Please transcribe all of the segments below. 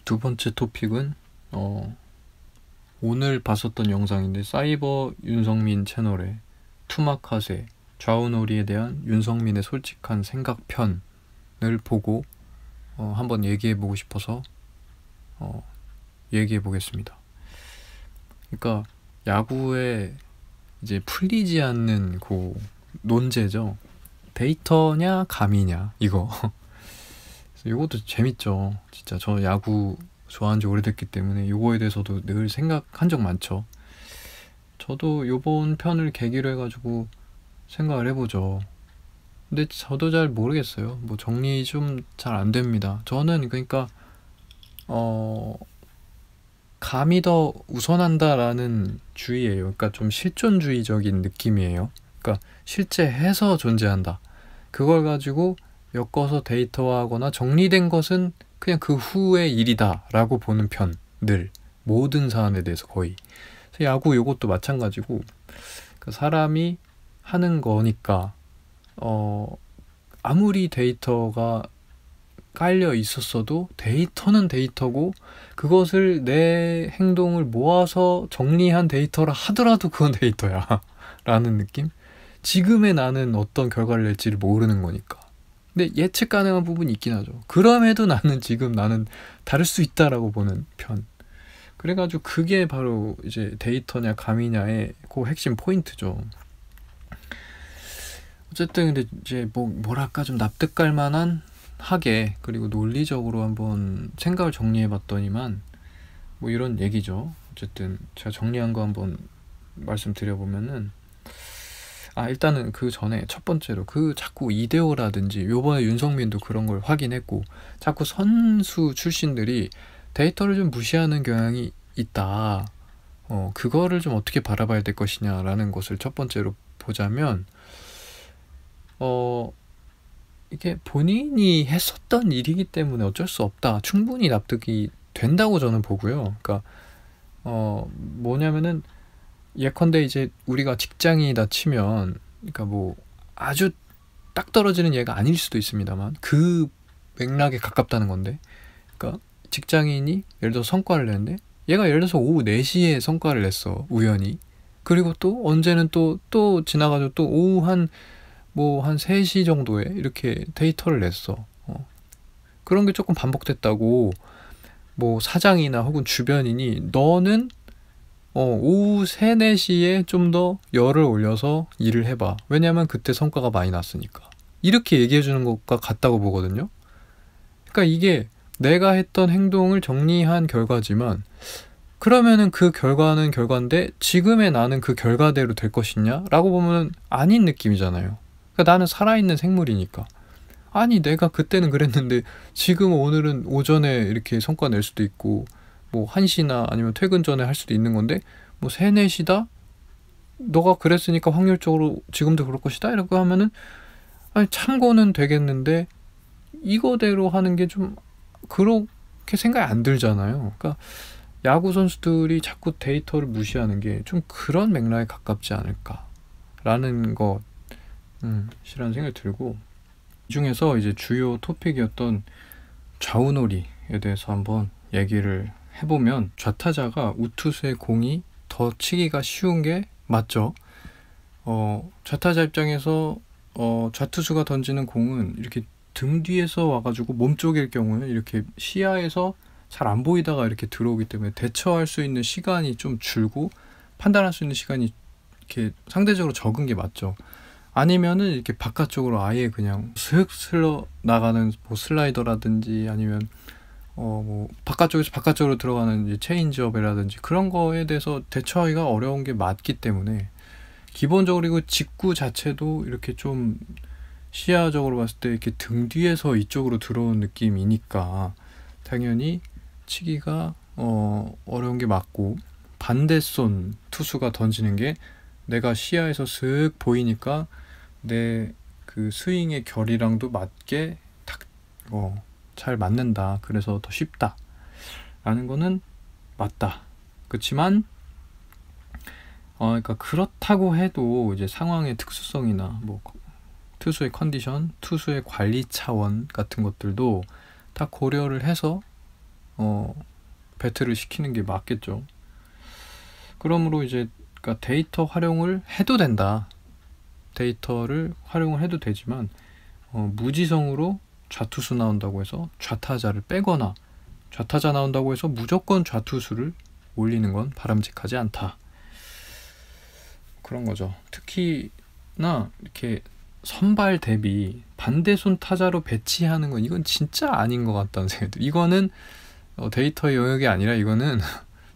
두 번째 토픽은 오늘 봤었던 영상인데 사이버 윤성민 채널의 투마카세 좌우놀이에 대한 윤성민의 솔직한 생각편을 보고 한번 얘기해보고 싶어서 얘기해보겠습니다. 그러니까 야구에 이제 풀리지 않는 그 논제죠. 데이터냐 감이냐 이거. 이것도 재밌죠. 진짜 저 야구 좋아한 지 오래됐기 때문에 이거에 대해서도 늘 생각한 적 많죠. 저도 요번 편을 계기로 해가지고 생각을 해보죠. 근데 저도 잘 모르겠어요. 뭐 정리 좀 잘 안 됩니다. 저는 그러니까 감이 더 우선한다라는 주의예요. 그러니까 좀 실존주의적인 느낌이에요. 그러니까 실제 해서 존재한다. 그걸 가지고 엮어서 데이터화하거나 정리된 것은 그냥 그 후의 일이다 라고 보는 편. 늘 모든 사안에 대해서 거의. 그래서 야구 이것도 마찬가지고 그러니까 사람이 하는 거니까 아무리 데이터가 깔려 있었어도 데이터는 데이터고 그것을 내 행동을 모아서 정리한 데이터라 하더라도 그건 데이터야 라는 느낌? 지금의 나는 어떤 결과를 낼지를 모르는 거니까. 근데 예측 가능한 부분이 있긴 하죠. 그럼에도 나는 다를 수 있다라고 보는 편. 그래가지고 그게 바로 이제 데이터냐 감이냐의 그 핵심 포인트죠. 어쨌든 근데 이제 뭐랄까 좀 납득할 만한 하게 그리고 논리적으로 한번 생각을 정리해봤더니만 뭐 이런 얘기죠. 어쨌든 제가 정리한 거 한번 말씀드려보면은 일단은 그 전에 첫 번째로 자꾸 이데오라든지 요번에 윤성민도 그런 걸 확인했고 자꾸 선수 출신들이 데이터를 좀 무시하는 경향이 있다. 그거를 좀 어떻게 바라봐야 될 것이냐라는 것을 첫 번째로 보자면 이게 본인이 했었던 일이기 때문에 어쩔 수 없다. 충분히 납득이 된다고 저는 보고요. 그러니까 뭐냐면은 예컨대 이제 우리가 직장이다 치면 그러니까 뭐 아주 딱 떨어지는 예가 아닐 수도 있습니다만 그 맥락에 가깝다는 건데 그러니까 직장인이 예를 들어서 성과를 내는데 얘가 예를 들어서 오후 4시에 성과를 냈어. 우연히. 그리고 또 언제는 또 지나가지고 또 오후 한 3시 정도에 이렇게 데이터를 냈어. 그런 게 조금 반복됐다고 뭐 사장이나 혹은 주변인이 너는 오후 3, 4시에 좀 더 열을 올려서 일을 해봐. 왜냐면 그때 성과가 많이 났으니까. 이렇게 얘기해주는 것과 같다고 보거든요. 그러니까 이게 내가 했던 행동을 정리한 결과지만 그러면은 그 결과는 결과인데 지금의 나는 그 결과대로 될 것이냐? 라고 보면 아닌 느낌이잖아요. 그러니까 나는 살아있는 생물이니까. 아니 내가 그때는 그랬는데 지금 오늘은 오전에 이렇게 성과 낼 수도 있고 뭐 1시나 아니면 퇴근 전에 할 수도 있는 건데 뭐 3, 4시다? 너가 그랬으니까 확률적으로 지금도 그럴 것이다? 이렇게 하면은 참고는 되겠는데 이거대로 하는 게 좀 그렇게 생각이 안 들잖아요. 그러니까 야구 선수들이 자꾸 데이터를 무시하는 게 좀 그런 맥락에 가깝지 않을까라는 것이라는 생각이 들고 이 중에서 이제 주요 토픽이었던 좌우놀이에 대해서 한번 얘기를 해보면 좌타자가 우투수의 공이 더 치기가 쉬운 게 맞죠. 좌타자 입장에서 좌투수가 던지는 공은 이렇게 등 뒤에서 와가지고 몸쪽일 경우는 이렇게 시야에서 잘 안 보이다가 이렇게 들어오기 때문에 대처할 수 있는 시간이 좀 줄고 판단할 수 있는 시간이 이렇게 상대적으로 적은 게 맞죠. 아니면은 이렇게 바깥쪽으로 아예 그냥 슥 슬러 나가는 뭐 슬라이더라든지 아니면 뭐 바깥쪽에서 바깥쪽으로 들어가는 이제 체인지업이라든지 그런 거에 대해서 대처하기가 어려운 게 맞기 때문에 기본적으로 이거 직구 자체도 이렇게 좀 시야적으로 봤을 때 이렇게 등 뒤에서 이쪽으로 들어온 느낌이니까 당연히 치기가 어려운 게 맞고 반대손 투수가 던지는 게 내가 시야에서 슥 보이니까 내 그 스윙의 결이랑도 맞게 잘 맞는다. 그래서 더 쉽다. 라는 거는 맞다. 그렇지만 그러니까 그렇다고 해도 이제 상황의 특수성이나 뭐 투수의 컨디션, 투수의 관리 차원 같은 것들도 다 고려를 해서 배틀을 시키는 게 맞겠죠. 그러므로 이제 그러니까 데이터 활용을 해도 된다. 데이터를 활용을 해도 되지만 무지성으로 좌투수 나온다고 해서 좌타자를 빼거나 좌타자 나온다고 해서 무조건 좌투수를 올리는 건 바람직하지 않다. 그런 거죠. 특히나 이렇게 선발 대비 반대손 타자로 배치하는 건 이건 진짜 아닌 것 같다는 생각이 들어요. 이거는 데이터의 영역이 아니라 이거는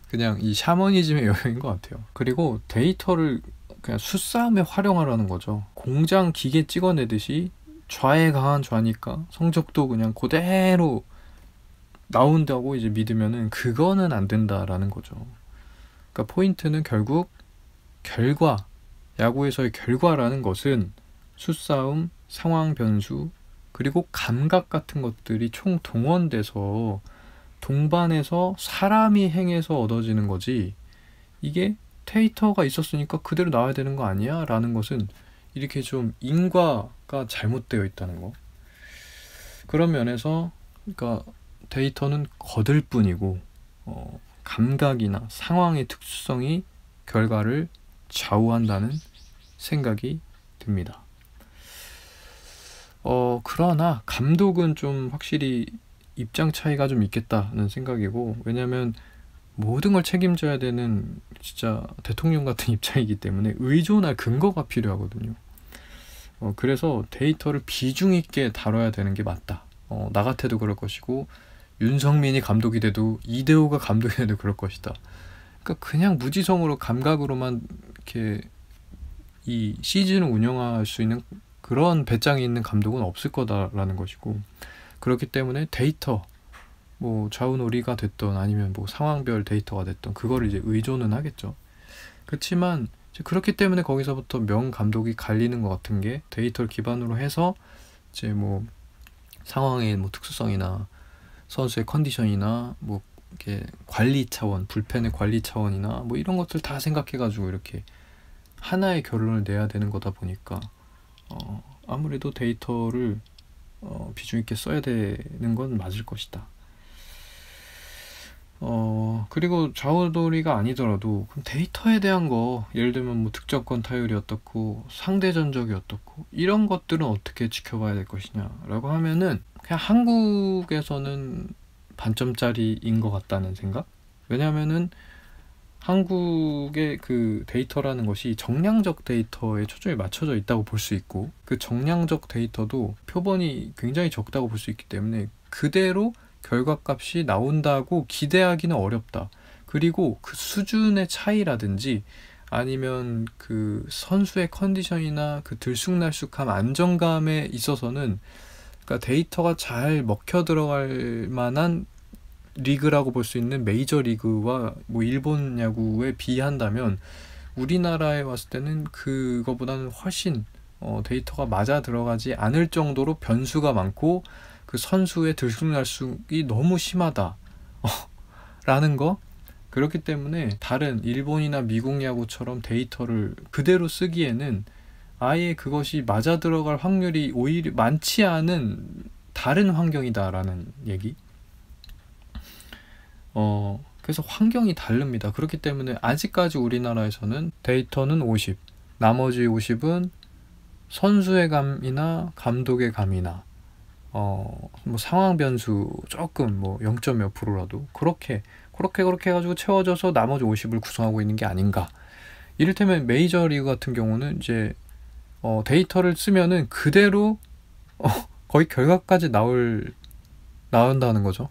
그냥 이 샤머니즘의 영역인 것 같아요. 그리고 데이터를 그냥 수싸움에 활용하라는 거죠. 공장 기계 찍어내듯이 좌에 강한 좌니까 성적도 그냥 그대로 나온다고 이제 믿으면은 그거는 안 된다라는 거죠. 그러니까 포인트는 결국 결과, 야구에서의 결과라는 것은 수싸움, 상황 변수, 그리고 감각 같은 것들이 총 동원돼서 동반해서 사람이 행해서 얻어지는 거지, 이게 데이터가 있었으니까 그대로 나와야 되는 거 아니야? 라는 것은 이렇게 좀 인과가 잘못되어 있다는 거. 그런 면에서 그러니까 데이터는 거들 뿐이고 감각이나 상황의 특수성이 결과를 좌우한다는 생각이 듭니다. 그러나 감독은 좀 확실히 입장 차이가 좀 있겠다는 생각이고, 왜냐면 모든 걸 책임져야 되는 진짜 대통령 같은 입장이기 때문에 의존할 근거가 필요하거든요. 그래서 데이터를 비중 있게 다뤄야 되는 게 맞다. 나 같아도 그럴 것이고 윤석민이 감독이 돼도 이대호가 감독이 돼도 그럴 것이다. 그러니까 그냥 무지성으로 감각으로만 이렇게 이 시즌을 운영할 수 있는 그런 배짱이 있는 감독은 없을 거다라는 것이고, 그렇기 때문에 데이터, 뭐 좌우놀이가 됐던 아니면 뭐 상황별 데이터가 됐던 그거를 이제 의존은 하겠죠. 그렇지만 그렇기 때문에 거기서부터 명 감독이 갈리는 것 같은 게, 데이터를 기반으로 해서 이제 뭐 상황의 뭐 특수성이나 선수의 컨디션이나 뭐 이렇게 관리 차원, 불펜의 관리 차원이나 뭐 이런 것들 다 생각해가지고 이렇게 하나의 결론을 내야 되는 거다 보니까 아무래도 데이터를 비중 있게 써야 되는 건 맞을 것이다. 그리고 좌우돌이가 아니더라도 그럼 데이터에 대한 거, 예를 들면 뭐 득점권 타율이 어떻고 상대 전적이 어떻고 이런 것들은 어떻게 지켜봐야 될 것이냐 라고 하면은 그냥 한국에서는 반점짜리인 것 같다는 생각? 왜냐면은 한국의 그 데이터라는 것이 정량적 데이터에 초점이 맞춰져 있다고 볼 수 있고, 그 정량적 데이터도 표본이 굉장히 적다고 볼 수 있기 때문에 그대로 결과값이 나온다고 기대하기는 어렵다. 그리고 그 수준의 차이라든지 아니면 그 선수의 컨디션이나 그 들쑥날쑥함, 안정감에 있어서는 그러니까 데이터가 잘 먹혀 들어갈 만한 리그라고 볼 수 있는 메이저 리그와 뭐 일본 야구에 비한다면 우리나라에 왔을 때는 그거보다는 훨씬 데이터가 맞아 들어가지 않을 정도로 변수가 많고 그 선수의 들쑥날쑥이 너무 심하다 라는 거. 그렇기 때문에 다른 일본이나 미국 야구처럼 데이터를 그대로 쓰기에는 아예 그것이 맞아 들어갈 확률이 오히려 많지 않은 다른 환경이다라는 얘기. 그래서 환경이 다릅니다. 그렇기 때문에 아직까지 우리나라에서는 데이터는 50, 나머지 50은 선수의 감이나 감독의 감이나 뭐 상황 변수 조금 뭐 0점 몇 프로라도 그렇게 해가지고 채워져서 나머지 50을 구성하고 있는 게 아닌가. 이를테면 메이저리그 같은 경우는 이제 데이터를 쓰면은 그대로 거의 결과까지 나온다는 거죠.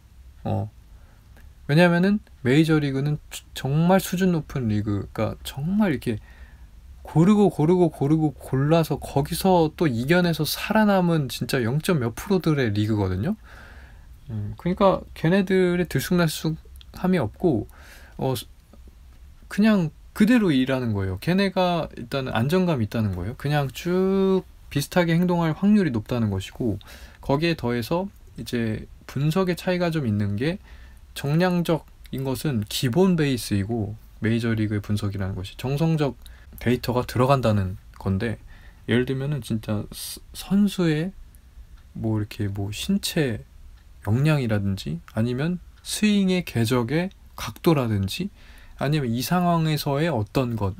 왜냐면은 메이저리그는 정말 수준 높은 리그, 그러니까 정말 이렇게 고르고 골라서 거기서 또 이겨내서 살아남은 진짜 0점 몇 프로들의 리그거든요. 그러니까 걔네들의 들쑥날쑥함이 없고 그냥 그대로 일하는 거예요. 걔네가 일단은 안정감이 있다는 거예요. 그냥 쭉 비슷하게 행동할 확률이 높다는 것이고, 거기에 더해서 이제 분석의 차이가 좀 있는 게, 정량적인 것은 기본 베이스이고 메이저리그의 분석이라는 것이 정성적 데이터가 들어간다는 건데, 예를 들면은 진짜 선수의 뭐 이렇게 뭐 신체 역량이라든지 아니면 스윙의 궤적의 각도라든지 아니면 이 상황에서의 어떤 것,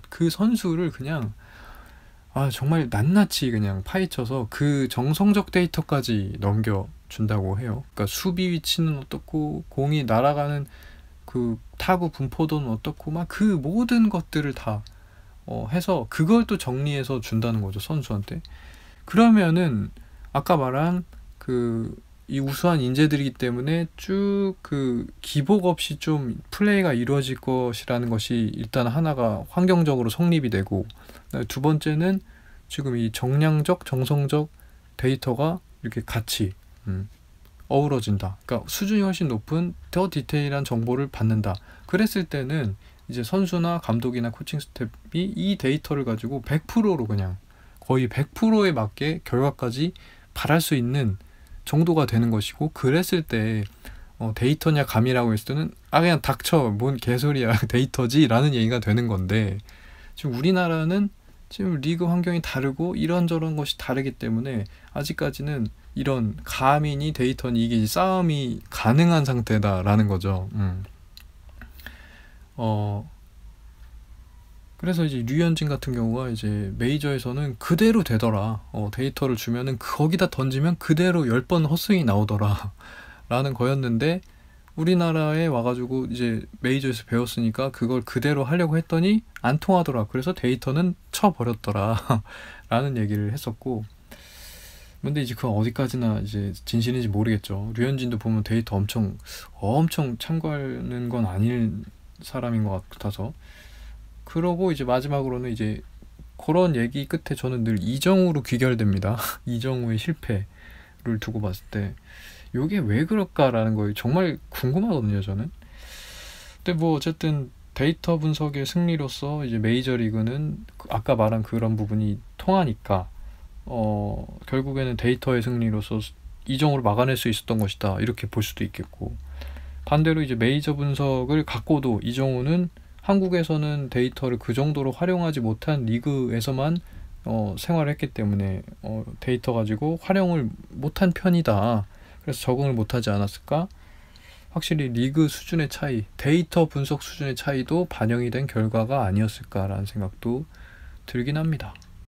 그 선수를 그냥 정말 낱낱이 그냥 파헤쳐서 그 정성적 데이터까지 넘겨준다고 해요. 그러니까 수비 위치는 어떻고, 공이 날아가는 그 타구 분포도는 어떻고, 막 그 모든 것들을 다 해서 그걸 또 정리해서 준다는 거죠, 선수한테. 그러면은 아까 말한 이 우수한 인재들이기 때문에 쭉 그 기복 없이 좀 플레이가 이루어질 것이라는 것이 일단 하나가 환경적으로 성립이 되고, 두 번째는 지금 이 정량적, 정성적 데이터가 이렇게 같이 어우러진다. 그러니까 수준이 훨씬 높은 더 디테일한 정보를 받는다. 그랬을 때는 이제 선수나 감독이나 코칭 스태프이 이 데이터를 가지고 100%로 그냥 거의 100%에 맞게 결과까지 바랄 수 있는 정도가 되는 것이고, 그랬을 때 데이터냐 감이라고 했을 때는 그냥 닥쳐, 뭔 개소리야, 데이터지 라는 얘기가 되는 건데, 지금 우리나라는 지금 리그 환경이 다르고 이런저런 것이 다르기 때문에 아직까지는 이런 감이니 데이터니 이게 싸움이 가능한 상태다라는 거죠. 그래서 이제 류현진 같은 경우가 이제 메이저에서는 그대로 되더라. 데이터를 주면은 거기다 던지면 그대로 10번 헛스윙이 나오더라. 라는 거였는데, 우리나라에 와가지고 이제 메이저에서 배웠으니까 그걸 그대로 하려고 했더니 안 통하더라. 그래서 데이터는 쳐버렸더라. 라는 얘기를 했었고, 근데 이제 그건 어디까지나 이제 진실인지 모르겠죠. 류현진도 보면 데이터 엄청 참고하는 건 아닐 사람인 것 같아서. 그러고 이제 마지막으로는 이제 그런 얘기 끝에 저는 늘 이정우로 귀결됩니다. 이정우의 실패를 두고 봤을 때 이게 왜 그럴까라는 거 정말 궁금하거든요, 저는. 근데 뭐 어쨌든 데이터 분석의 승리로서 이제 메이저리그는 아까 말한 그런 부분이 통하니까 결국에는 데이터의 승리로서 이정우를 막아낼 수 있었던 것이다, 이렇게 볼 수도 있겠고, 반대로 이제 메이저 분석을 갖고도 이정우는 한국에서는 데이터를 그 정도로 활용하지 못한 리그에서만 생활을 했기 때문에 데이터 가지고 활용을 못한 편이다. 그래서 적응을 못하지 않았을까? 확실히 리그 수준의 차이, 데이터 분석 수준의 차이도 반영이 된 결과가 아니었을까라는 생각도 들긴 합니다.